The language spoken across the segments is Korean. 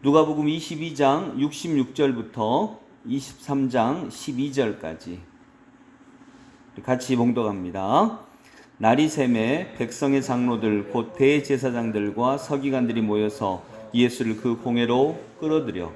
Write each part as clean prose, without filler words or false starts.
누가복음 22장 66절부터 23장 12절까지 같이 봉독합니다. 날이 새매 백성의 장로들 곧 대제사장들과 서기관들이 모여서 예수를 그 공회로 끌어들여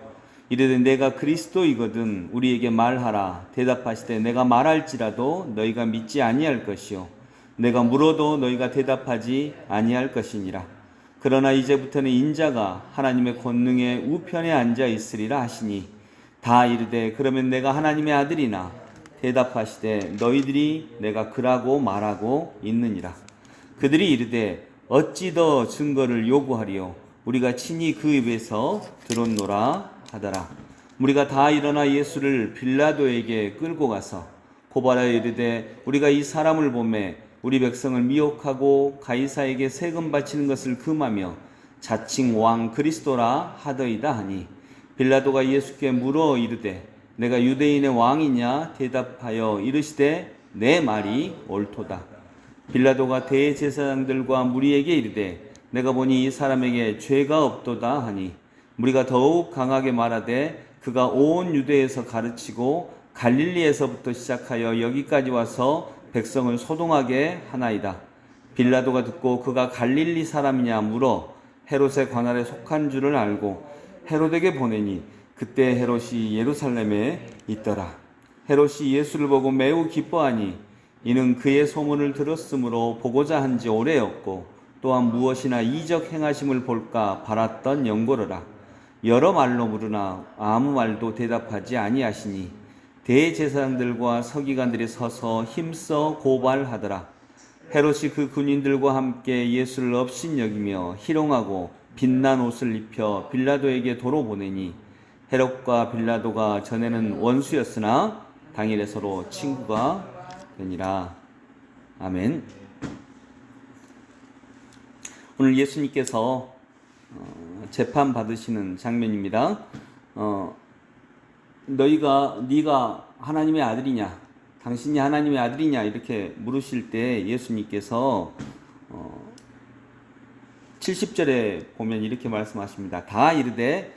이르되 내가 그리스도이거든 우리에게 말하라. 대답하시되 내가 말할지라도 너희가 믿지 아니할 것이요 내가 물어도 너희가 대답하지 아니할 것이니라. 그러나 이제부터는 인자가 하나님의 권능의 우편에 앉아 있으리라 하시니 다 이르되 그러면 내가 하나님의 아들이나 대답하시되 너희들이 내가 그라고 말하고 있느니라. 그들이 이르되 어찌 더 증거를 요구하리요 우리가 친히 그 입에서 들었노라 하더라. 우리가 다 일어나 예수를 빌라도에게 끌고 가서 고발하여 이르되 우리가 이 사람을 보매 우리 백성을 미혹하고 가이사에게 세금 바치는 것을 금하며 자칭 왕 그리스도라 하더이다 하니 빌라도가 예수께 물어 이르되 내가 유대인의 왕이냐 대답하여 이르시되 내 말이 옳도다. 빌라도가 대제사장들과 무리에게 이르되 내가 보니 이 사람에게 죄가 없도다 하니 무리가 더욱 강하게 말하되 그가 온 유대에서 가르치고 갈릴리에서부터 시작하여 여기까지 와서 백성을 소동하게 하나이다. 빌라도가 듣고 그가 갈릴리 사람이냐 물어 헤롯의 관할에 속한 줄을 알고 헤롯에게 보내니 그때 헤롯이 예루살렘에 있더라. 헤롯이 예수를 보고 매우 기뻐하니 이는 그의 소문을 들었으므로 보고자 한지 오래였고 또한 무엇이나 이적 행하심을 볼까 바랐던 연고로라. 여러 말로 물으나 아무 말도 대답하지 아니하시니 대제사장들과 서기관들이 서서 힘써 고발하더라. 헤롯이 그 군인들과 함께 예수를 업신여기며 희롱하고 빛난 옷을 입혀 빌라도에게 도로 보내니 헤롯과 빌라도가 전에는 원수였으나 당일에 서로 친구가 되니라. 아멘. 오늘 예수님께서 재판 받으시는 장면입니다. 네가 하나님의 아들이냐, 당신이 하나님의 아들이냐 이렇게 물으실 때 예수님께서 70절에 보면 이렇게 말씀하십니다. 다 이르되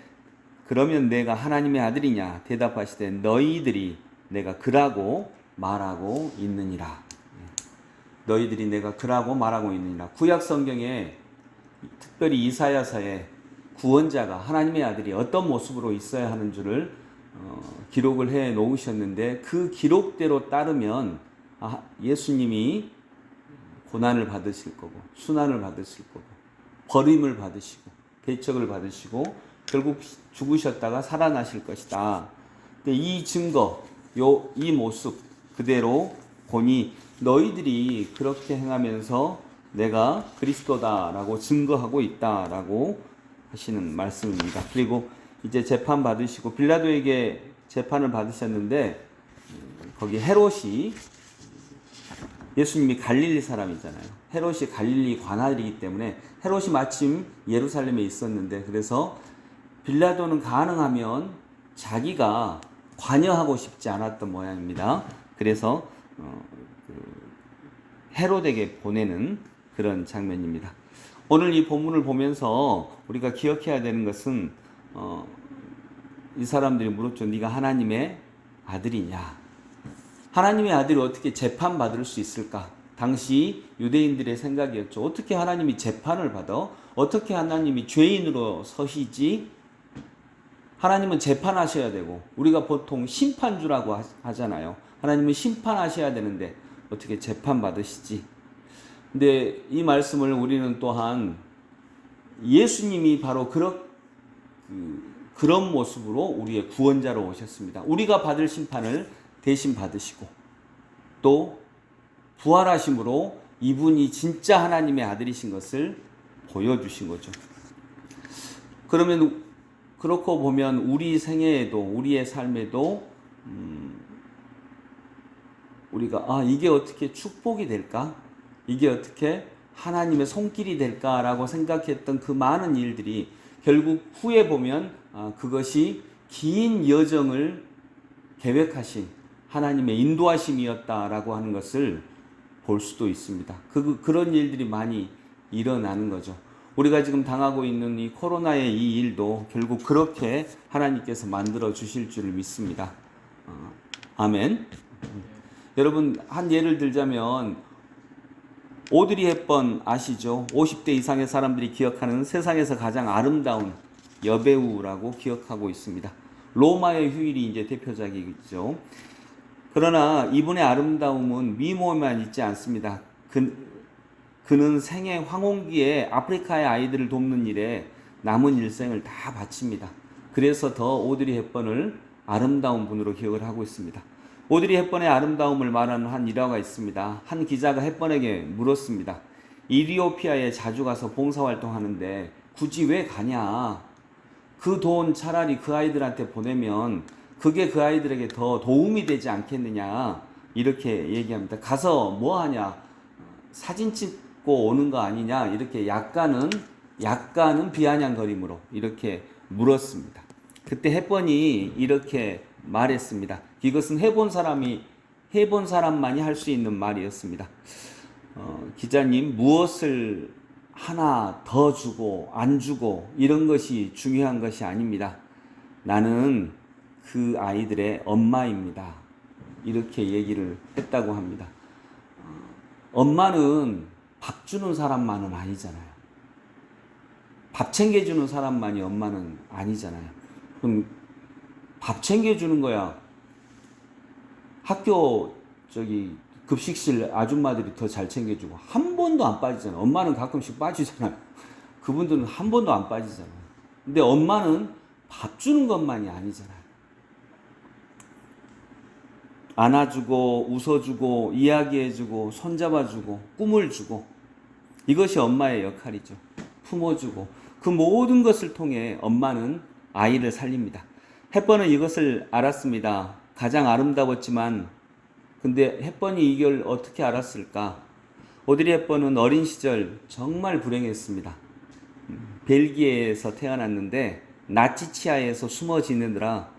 그러면 내가 하나님의 아들이냐 대답하시되 너희들이 내가 그라고 말하고 있느니라. 너희들이 내가 그라고 말하고 있느니라. 구약 성경에 특별히 이사야서에 구원자가 하나님의 아들이 어떤 모습으로 있어야 하는 줄을 기록을 해 놓으셨는데 그 기록대로 따르면 예수님이 고난을 받으실 거고 수난을 받으실 거고 버림을 받으시고 배척을 받으시고 결국 죽으셨다가 살아나실 것이다. 근데 이 증거, 이 모습 그대로 보니 너희들이 그렇게 행하면서 내가 그리스도다라고 증거하고 있다라고 하시는 말씀입니다. 그리고 이제 재판 받으시고 빌라도에게 재판을 받으셨는데 거기 헤롯이 예수님이 갈릴리 사람이잖아요. 헤롯이 갈릴리 관할이기 때문에 헤롯이 마침 예루살렘에 있었는데 그래서 빌라도는 가능하면 자기가 관여하고 싶지 않았던 모양입니다. 그래서 헤롯에게 보내는 그런 장면입니다. 오늘 이 본문을 보면서 우리가 기억해야 되는 것은 이 사람들이 물었죠. 네가 하나님의 아들이냐? 하나님의 아들이 어떻게 재판받을 수 있을까? 당시 유대인들의 생각이었죠. 어떻게 하나님이 재판을 받아? 어떻게 하나님이 죄인으로 서시지? 하나님은 재판하셔야 되고 우리가 보통 심판주라고 하잖아요. 하나님은 심판하셔야 되는데 어떻게 재판받으시지? 근데 이 말씀을 우리는 또한 예수님이 바로 그런 모습으로 우리의 구원자로 오셨습니다. 우리가 받을 심판을 대신 받으시고 또 부활하심으로 이분이 진짜 하나님의 아들이신 것을 보여주신 거죠. 그러면 그렇고 보면 우리 생애에도 우리의 삶에도 우리가 이게 어떻게 축복이 될까? 이게 어떻게 하나님의 손길이 될까라고 생각했던 그 많은 일들이 결국 후에 보면 그것이 긴 여정을 계획하신 하나님의 인도하심이었다라고 하는 것을 볼 수도 있습니다. 그런 일들이 많이 일어나는 거죠. 우리가 지금 당하고 있는 이 코로나의 이 일도 결국 그렇게 하나님께서 만들어 주실 줄 믿습니다. 아멘. 여러분, 한 예를 들자면 오드리 헵번 아시죠? 50대 이상의 사람들이 기억하는 세상에서 가장 아름다운 여배우라고 기억하고 있습니다. 로마의 휴일이 이제 대표작이죠. 그러나 이분의 아름다움은 미모에만 있지 않습니다. 그는 생애 황혼기에 아프리카의 아이들을 돕는 일에 남은 일생을 다 바칩니다. 그래서 더 오드리 헵번을 아름다운 분으로 기억을 하고 있습니다. 오드리 헵번의 아름다움을 말하는 한 일화가 있습니다. 한 기자가 헵번에게 물었습니다. 이리오피아에 자주 가서 봉사활동하는데 굳이 왜 가냐? 그 돈 차라리 그 아이들한테 보내면 그게 그 아이들에게 더 도움이 되지 않겠느냐? 이렇게 얘기합니다. 가서 뭐 하냐? 사진 찍고 오는 거 아니냐? 이렇게 약간은 비아냥거림으로 이렇게 물었습니다. 그때 헵번이 이렇게 말했습니다. 이것은 해본 사람만이 할 수 있는 말이었습니다. 기자님, 무엇을 하나 더 주고 안 주고 이런 것이 중요한 것이 아닙니다. 나는 그 아이들의 엄마입니다. 이렇게 얘기를 했다고 합니다. 엄마는 밥 주는 사람만은 아니잖아요. 밥 챙겨주는 사람만이 엄마는 아니잖아요. 그럼 밥 챙겨주는 거야. 학교 급식실 아줌마들이 더 잘 챙겨주고 한 번도 안 빠지잖아요. 엄마는 가끔씩 빠지잖아요. 그분들은 한 번도 안 빠지잖아요. 근데 엄마는 밥 주는 것만이 아니잖아요. 안아주고 웃어주고 이야기해주고 손잡아주고 꿈을 주고 이것이 엄마의 역할이죠. 품어주고 그 모든 것을 통해 엄마는 아이를 살립니다. 헵번은 이것을 알았습니다. 가장 아름다웠지만 근데 헵번이 이걸 어떻게 알았을까? 오드리 헵번은 어린 시절 정말 불행했습니다. 벨기에에서 태어났는데 나치 치하에서 숨어 지내느라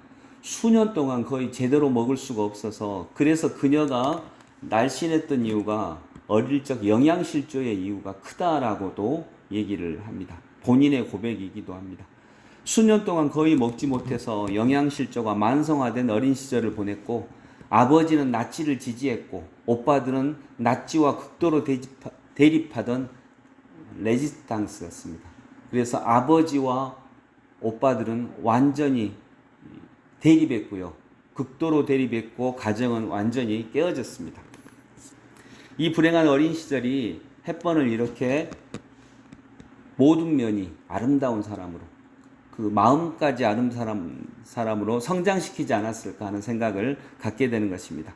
수년 동안 거의 제대로 먹을 수가 없어서 그래서 그녀가 날씬했던 이유가 어릴 적 영양실조의 이유가 크다라고도 얘기를 합니다. 본인의 고백이기도 합니다. 수년 동안 거의 먹지 못해서 영양실조가 만성화된 어린 시절을 보냈고 아버지는 나치를 지지했고 오빠들은 나치와 극도로 대립하던 레지스탕스였습니다. 그래서 아버지와 오빠들은 완전히 대립했고요. 극도로 대립했고 가정은 완전히 깨어졌습니다. 이 불행한 어린 시절이 헵번을 이렇게 모든 면이 아름다운 사람으로 그 마음까지 아름다운 사람으로 성장시키지 않았을까 하는 생각을 갖게 되는 것입니다.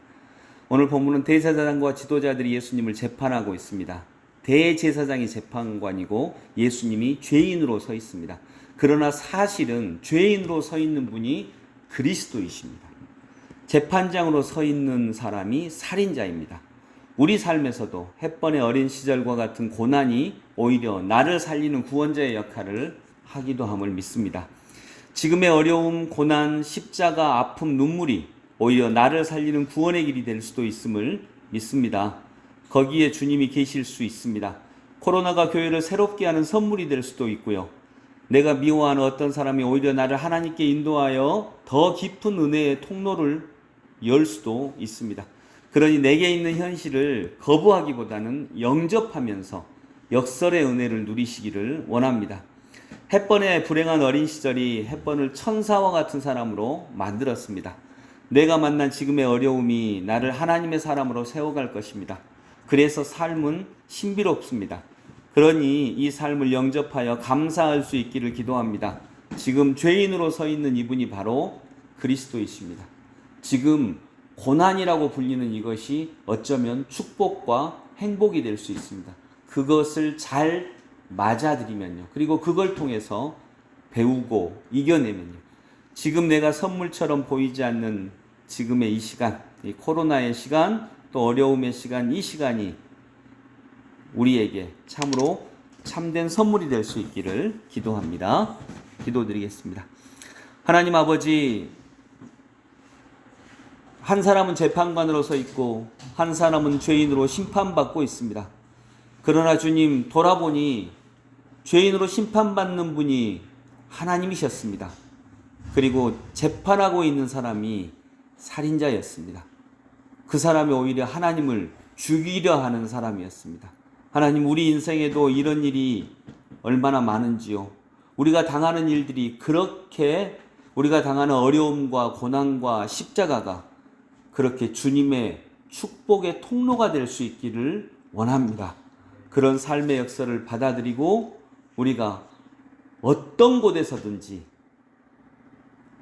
오늘 본문은 대제사장과 지도자들이 예수님을 재판하고 있습니다. 대제사장이 재판관이고 예수님이 죄인으로 서 있습니다. 그러나 사실은 죄인으로 서 있는 분이 그리스도이십니다. 재판장으로 서 있는 사람이 살인자입니다. 우리 삶에서도 헵번의 어린 시절과 같은 고난이 오히려 나를 살리는 구원자의 역할을 하기도 함을 믿습니다. 지금의 어려움, 고난, 십자가, 아픔, 눈물이 오히려 나를 살리는 구원의 길이 될 수도 있음을 믿습니다. 거기에 주님이 계실 수 있습니다. 코로나가 교회를 새롭게 하는 선물이 될 수도 있고요. 내가 미워하는 어떤 사람이 오히려 나를 하나님께 인도하여 더 깊은 은혜의 통로를 열 수도 있습니다. 그러니 내게 있는 현실을 거부하기보다는 영접하면서 역설의 은혜를 누리시기를 원합니다. 헵번의 불행한 어린 시절이 헵번을 천사와 같은 사람으로 만들었습니다. 내가 만난 지금의 어려움이 나를 하나님의 사람으로 세워갈 것입니다. 그래서 삶은 신비롭습니다. 그러니 이 삶을 영접하여 감사할 수 있기를 기도합니다. 지금 죄인으로 서 있는 이분이 바로 그리스도이십니다. 지금 고난이라고 불리는 이것이 어쩌면 축복과 행복이 될 수 있습니다. 그것을 잘 맞아들이면요. 그리고 그걸 통해서 배우고 이겨내면요. 지금 내가 선물처럼 보이지 않는 지금의 이 시간, 이 코로나의 시간, 또 어려움의 시간, 이 시간이 우리에게 참으로 참된 선물이 될 수 있기를 기도합니다. 기도드리겠습니다. 하나님 아버지, 한 사람은 재판관으로 서 있고 한 사람은 죄인으로 심판받고 있습니다. 그러나 주님, 돌아보니 죄인으로 심판받는 분이 하나님이셨습니다. 그리고 재판하고 있는 사람이 살인자였습니다. 그 사람이 오히려 하나님을 죽이려 하는 사람이었습니다. 하나님, 우리 인생에도 이런 일이 얼마나 많은지요. 우리가 당하는 일들이 그렇게, 우리가 당하는 어려움과 고난과 십자가가 그렇게 주님의 축복의 통로가 될 수 있기를 원합니다. 그런 삶의 역사를 받아들이고 우리가 어떤 곳에서든지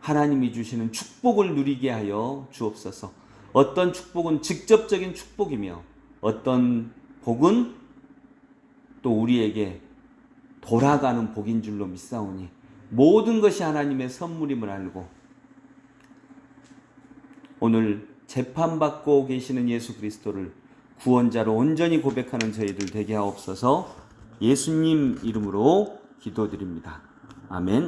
하나님이 주시는 축복을 누리게 하여 주옵소서. 어떤 축복은 직접적인 축복이며 어떤 복은 또 우리에게 돌아가는 복인 줄로 믿사오니 모든 것이 하나님의 선물임을 알고 오늘 재판받고 계시는 예수 그리스도를 구원자로 온전히 고백하는 저희들 되게 하옵소서. 예수님 이름으로 기도드립니다. 아멘.